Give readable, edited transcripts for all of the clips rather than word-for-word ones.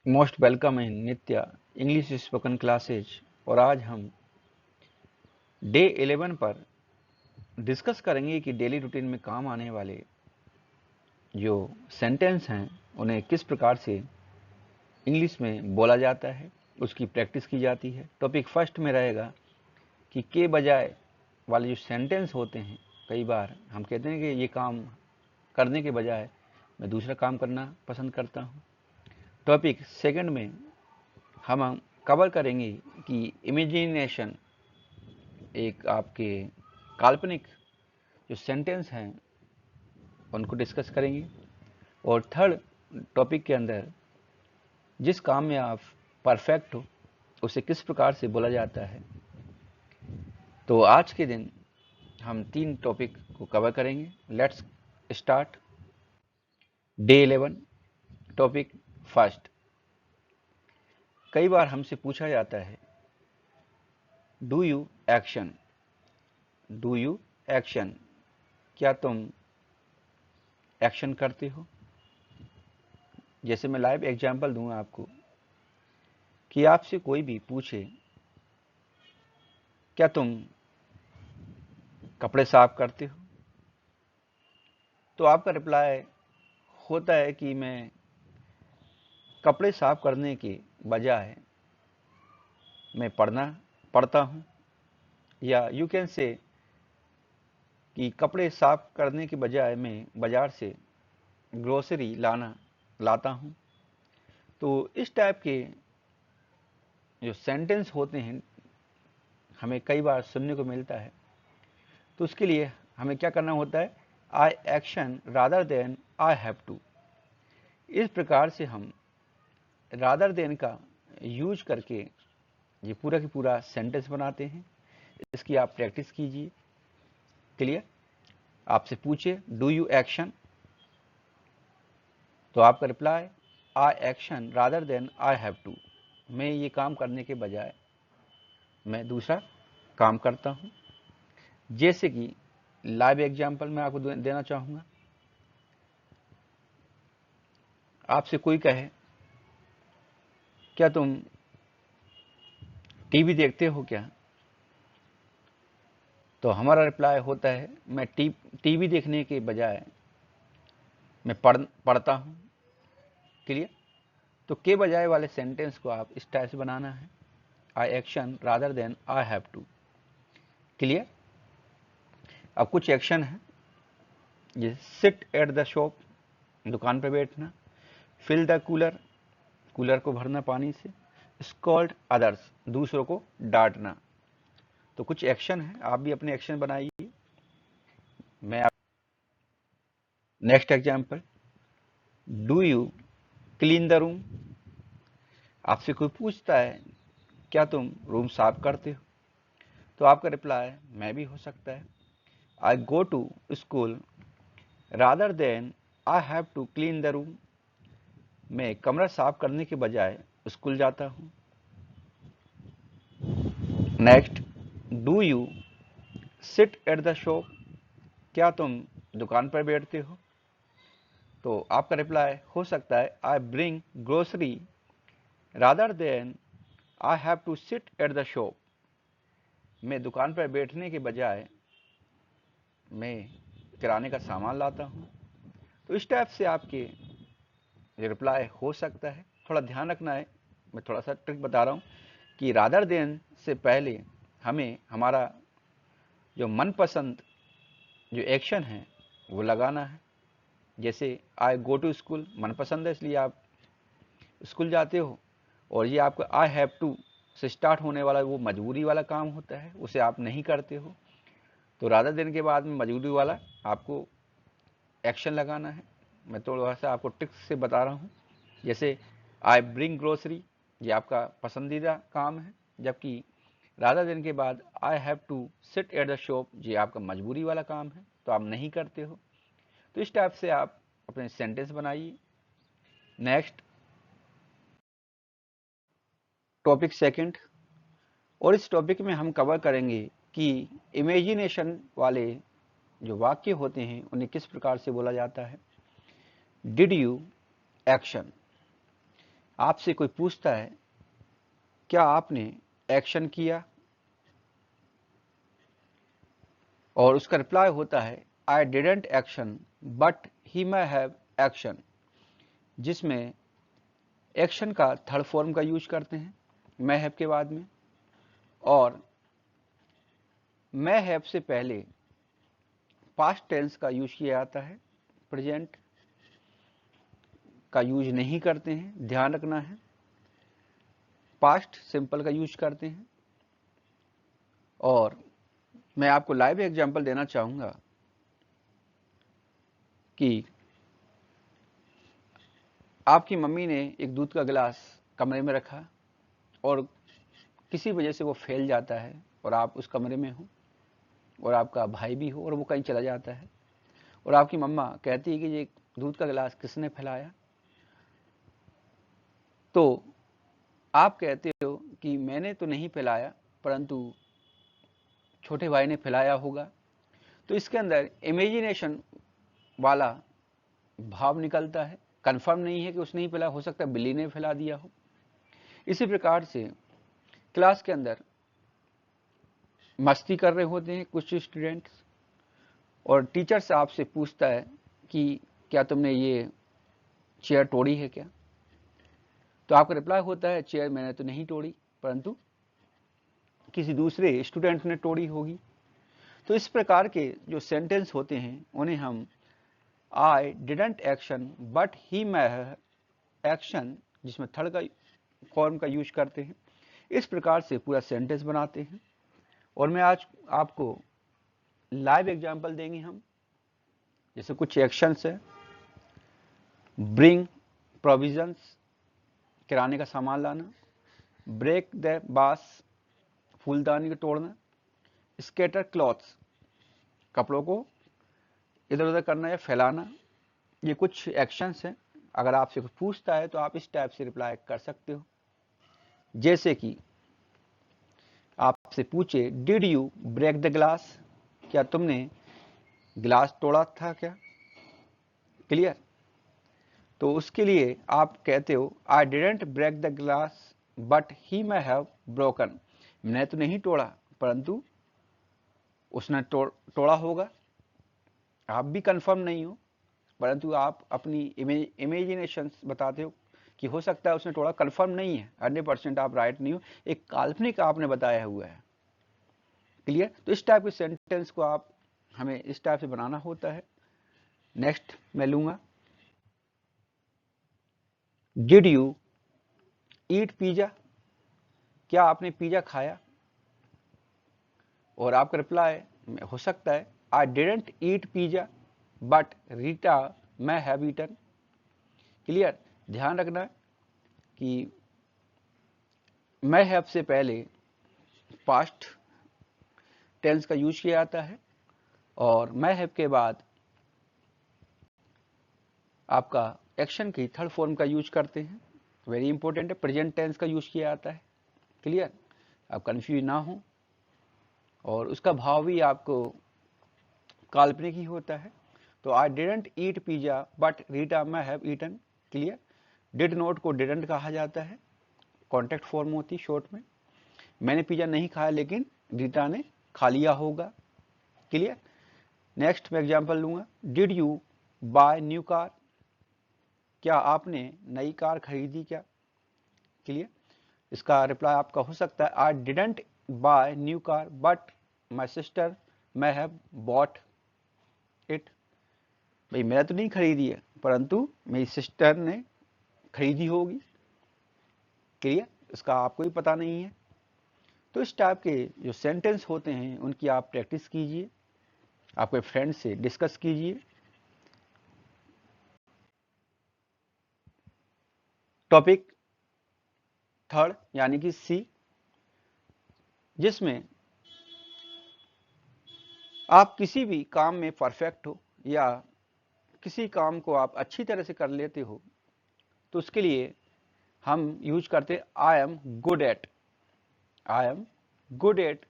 Most welcome in Nitya English spoken classes. और आज हम डे 11 पर डिस्कस करेंगे कि डेली रूटीन में काम आने वाले जो सेंटेंस हैं उन्हें किस प्रकार से इंग्लिश में बोला जाता है, उसकी प्रैक्टिस की जाती है। टॉपिक फर्स्ट में रहेगा कि के बजाय वाले जो सेंटेंस होते हैं, कई बार हम कहते हैं कि ये काम करने के बजाय मैं दूसरा काम करना पसंद करता हूँ। टॉपिक सेकंड में हम कवर करेंगे कि इमेजिनेशन, एक आपके काल्पनिक जो सेंटेंस हैं उनको डिस्कस करेंगे। और थर्ड टॉपिक के अंदर जिस काम में आप परफेक्ट हो उसे किस प्रकार से बोला जाता है। तो आज के दिन हम 3 टॉपिक को कवर करेंगे। Let's start. Day 11 topic first. कई बार हमसे पूछा जाता है do you action, do you action, क्या तुम एक्शन करते हो। जैसे मैं लाइव एग्जांपल दूंगा आपको कि आपसे कोई भी पूछे क्या तुम कपड़े साफ करते हो, तो आपका रिप्लाई होता है कि मैं कपड़े साफ करने के बजाय मैं पढ़ता हूं। या यू कैन से कि कपड़े साफ करने के बजाय मैं बाजार से ग्रोसरी लाता हूं। तो इस टाइप के जो सेंटेंस होते हैं हमें कई बार सुनने को मिलता है। तो उसके लिए हमें क्या करना होता है, I action rather than I have to. इस प्रकार से हम रादर देन का यूज करके ये पूरा की पूरा सेंटेंस बनाते हैं। इसकी आप प्रैक्टिस कीजिए। क्लियर। आपसे पूछे डू यू एक्शन, तो आपका reply I action rather than I have to. मैं ये काम करने के बजाय मैं दूसरा काम करता हूं। जैसे कि लाइव एग्जांपल मैं आपको देना चाहूंगा। आपसे कोई कहे क्या तुम टीवी देखते हो क्या, तो हमारा रिप्लाई होता है मैं टीवी देखने के बजाय मैं पढ़ता हूं। क्लियर। तो के बजाय वाले सेंटेंस को आप इस टाइप से बनाना है, I action rather than I have to. Clear. अब कुछ एक्शन है, जैसे सिट एट द शॉप, दुकान पर बैठना। फिल द कूलर, कूलर को भरना पानी से। स्कॉल्ड अदर्स, दूसरों को डांटना। तो कुछ एक्शन है, आप भी अपने एक्शन बनाइए। मैं आप next example, do you clean the room. आपसे कोई पूछता है क्या तुम रूम साफ करते हो, तो आपका रिप्लाई मैं भी हो सकता है, I go to school rather than I have to clean the room. मैं कमरा साफ करने के बजाय स्कूल जाता हूं। Next, do you sit at the shop, क्या तुम दुकान पर बैठते हो, तो आपका रिप्लाई हो सकता है I bring grocery rather than I have to sit at the shop. मैं दुकान पर बैठने के बजाय मैं किराने का सामान लाता हूँ। तो इस टाइप से आपके रिप्लाई हो सकता है। थोड़ा ध्यान रखना है, मैं थोड़ा सा ट्रिक बता रहा हूँ कि रादर देन से पहले हमें हमारा जो मनपसंद जो एक्शन है वो लगाना है। जैसे आई गो टू स्कूल मनपसंद है इसलिए आप स्कूल जाते हो, और ये आपका आई हैव टू से स्टार्ट होने वाला वो मजबूरी वाला काम होता है, उसे आप नहीं करते हो। तो रादर देन के बाद में मजबूरी वाला आपको एक्शन लगाना है। मैं थोड़ा सा आपको ट्रिक्स से बता रहा हूँ। जैसे आई ब्रिंग ग्रोसरी, ये आपका पसंदीदा काम है, जबकि रादर देन के बाद I have to sit at the shop, ये आपका मजबूरी वाला काम है, तो आप नहीं करते हो। तो इस टाइप से आप अपने सेंटेंस बनाइए। नेक्स्ट टॉपिक सेकंड, और इस टॉपिक में हम कवर करेंगे कि इमेजिनेशन वाले जो वाक्य होते हैं उन्हें किस प्रकार से बोला जाता है। डिड यू एक्शन, आपसे कोई पूछता है क्या आपने एक्शन किया, और उसका रिप्लाई होता है I didn't action but he may have action, जिसमें एक्शन का थर्ड फॉर्म का यूज करते हैं may have के बाद में, और may have से पहले पास्ट टेंस का यूज किया जाता है, प्रेजेंट का यूज नहीं करते हैं, ध्यान रखना है। पास्ट सिंपल का यूज करते हैं। और मैं आपको लाइव एग्जांपल देना चाहूंगा कि आपकी मम्मी ने एक दूध का गिलास कमरे में रखा और किसी वजह से वो फैल जाता है और आप उस कमरे में हो और आपका भाई भी हो और वो कहीं चला जाता है और आपकी मम्मा कहती है कि ये दूध का गिलास किसने फैलाया, तो आप कहते हो कि मैंने तो नहीं फैलाया परंतु छोटे भाई ने फैलाया होगा। तो इसके अंदर इमेजिनेशन वाला भाव निकलता है, कंफर्म नहीं है कि उसने ही फैला, हो सकता है बिल्ली ने फैला दिया हो। इसी प्रकार से क्लास के अंदर मस्ती कर रहे होते हैं कुछ स्टूडेंट्स और टीचर से आपसे पूछता है कि क्या तुमने ये चेयर तोड़ी है क्या, तो आपका रिप्लाई होता है चेयर मैंने तो नहीं तोड़ी परंतु किसी दूसरे स्टूडेंट ने तोड़ी होगी। तो इस प्रकार के जो सेंटेंस होते हैं उन्हें हम I didn't action but he may have action, जिसमें थर्ड का फॉर्म का यूज करते हैं, इस प्रकार से पूरा सेंटेंस बनाते हैं। और मैं आज आपको लाइव एग्जांपल देंगे हम, जैसे कुछ एक्शंस है, ब्रिंग प्रोविजंस, किराने का सामान लाना, ब्रेक द बास, फूलदानी को तोड़ना, स्कैटर क्लॉथ्स, कपड़ों को इधर उधर करना या फैलाना। ये कुछ एक्शंस हैं। अगर आपसे कुछ पूछता है तो आप इस टाइप से रिप्लाई कर सकते हो, जैसे कि आपसे पूछे did you break the glass, क्या तुमने ग्लास तोड़ा था क्या, क्लियर। तो उसके लिए आप कहते हो I didn't break the glass but he may have broken, मैंने तो नहीं तोड़ा परंतु उसने तोड़ा होगा। आप भी कंफर्म नहीं हो परंतु आप अपनी इमेजिनेशन बताते हो कि हो सकता है उसने तोड़ा, कंफर्म नहीं है, 100% आप राइट नहीं हो, एक काल्पनिक आपने बताया हुआ है, क्लियर। तो इस टाइप के सेंटेंस को आप हमें इस टाइप से बनाना होता है। नेक्स्ट मैं लूंगा डिड यू ईट पिज्जा, क्या आपने पिज्जा खाया, और आपका रिप्लाई हो सकता है I didn't eat pizza but Rita may have eaten, clear. ध्यान रखना कि may हैव से पहले पास्ट टेंस का यूज किया जाता है और may हैव के बाद आपका एक्शन की थर्ड फॉर्म का यूज करते हैं। वेरी इंपॉर्टेंट है, प्रेजेंट टेंस का यूज किया जाता है, क्लियर। आप कंफ्यूज ना हो, और उसका भाव भी आपको काल्पनिक ही होता है। तो I didn't eat pizza but Rita may have eaten, clear. Did not को डिडंट कहा जाता है, कॉन्टेक्ट फॉर्म होती शॉर्ट में। मैंने पिज्जा नहीं खाया लेकिन रीटा ने खा लिया होगा, क्लियर। नेक्स्ट मैं एग्जांपल लूंगा did you buy new car, क्या आपने नई कार खरीदी क्या, क्लियर। इसका रिप्लाई आपका हो सकता है I didn't buy new car but my sister may have bought it, भाई मैंने तो नहीं खरीदी है परंतु मेरी सिस्टर ने खरीदी होगी, क्लियर। इसका आपको ही पता नहीं है। तो इस टाइप के जो सेंटेंस होते हैं उनकी आप प्रैक्टिस कीजिए, आपके फ्रेंड से डिस्कस कीजिए। टॉपिक थर्ड यानी कि सी, जिसमें आप किसी भी काम में परफेक्ट हो या किसी काम को आप अच्छी तरह से कर लेते हो तो उसके लिए हम यूज करते आई am good eight. I am good eight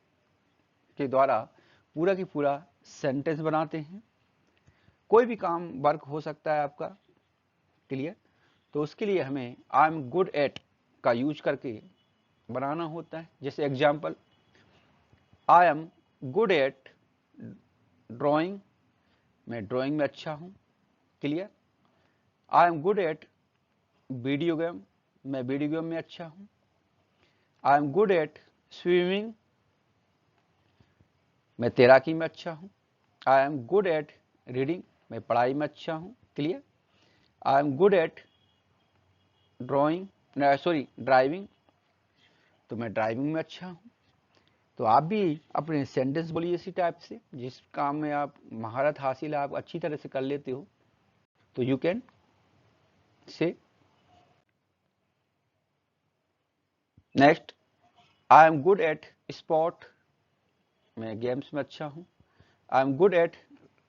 के द्वारा पूरा की पूरा सेंटेंस बनाते हैं। कोई भी काम वर्क हो सकता है आपका, क्लियर। तो उसके लिए हमें आई एम गुड एट का यूज करके बनाना होता है। जैसे example, I am good at drawing, मैं ड्राइंग में अच्छा हूँ। Clear. I am good eight video game, मैं वीडियो गेम में अच्छा हूँ। आई एम गुड एट स्विमिंग, मैं तैराकी में अच्छा हूँ। आई एम गुड एट रीडिंग, मैं पढ़ाई में अच्छा हूँ। Clear. I am good eight driving, तो मैं ड्राइविंग में अच्छा हूँ। तो आप भी अपने सेंटेंस बोलिए इसी टाइप से, जिस काम में आप महारत हासिल है, आप अच्छी तरह से कर लेते हो, तो you can say. Next, I am good eight sport, मैं गेम्स में अच्छा हूँ। आई एम गुड एट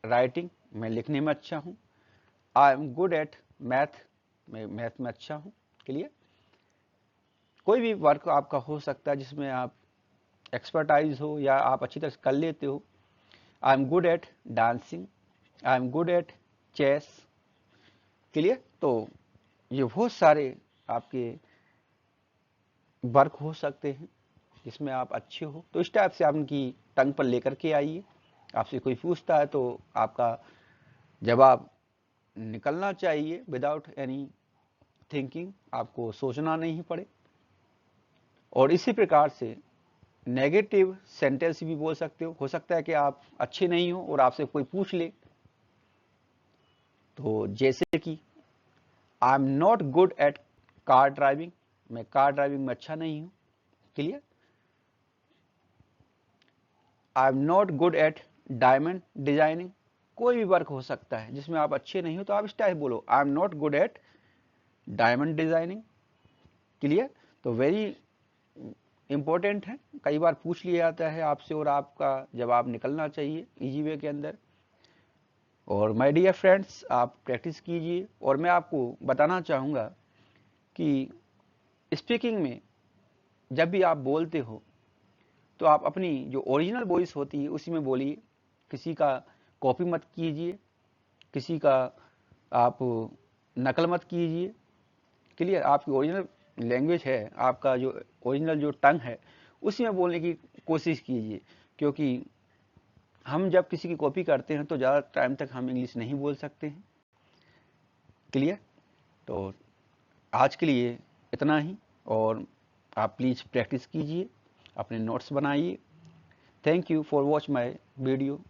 राइटिंग, मैं लिखने में अच्छा हूँ। आई एम गुड एट मैथ, मैं मैथ में अच्छा हूँ। क्लियर। कोई भी वर्क आपका हो सकता है जिसमें आप एक्सपर्टाइज हो या आप अच्छी तरह से कर लेते हो। I am good at dancing, I am good at chess. Clear. तो ये बहुत सारे आपके वर्क हो सकते हैं जिसमें आप अच्छे हो, तो इस टाइप से आप उनकी टंग पर लेकर के आइए। आपसे कोई पूछता है तो आपका जवाब निकलना चाहिए विदाउट एनी थिंकिंग, आपको सोचना नहीं पड़े। और इसी प्रकार से नेगेटिव सेंटेंस भी बोल सकते हो सकता है कि आप अच्छे नहीं हो और आपसे कोई पूछ ले, तो जैसे कि I am not good at car driving, मैं कार ड्राइविंग में अच्छा नहीं हूं। Clear. I am not good at diamond designing, कोई भी वर्क हो सकता है जिसमें आप अच्छे नहीं हो, तो आप इस टाइप बोलो, I am not good at diamond designing. Clear. तो वेरी इंपॉर्टेंट है, कई बार पूछ लिया जाता है आपसे और आपका जवाब निकलना चाहिए इजी वे के अंदर। और माय डियर फ्रेंड्स, आप प्रैक्टिस कीजिए। और मैं आपको बताना चाहूँगा कि स्पीकिंग में जब भी आप बोलते हो तो आप अपनी जो ओरिजिनल वॉइस होती है उसी में बोलिए, किसी का कॉपी मत कीजिए, किसी का आप नकल मत कीजिए। क्लियर। आपकी ओरिजिनल लैंग्वेज है, आपका जो ओरिजिनल जो टंग है उसी में बोलने की कोशिश कीजिए, क्योंकि हम जब किसी की कॉपी करते हैं तो ज़्यादा टाइम तक हम इंग्लिश नहीं बोल सकते हैं। क्लियर। तो आज के लिए इतना ही, और आप प्लीज़ प्रैक्टिस कीजिए, अपने नोट्स बनाइए। Thank you for watch my video.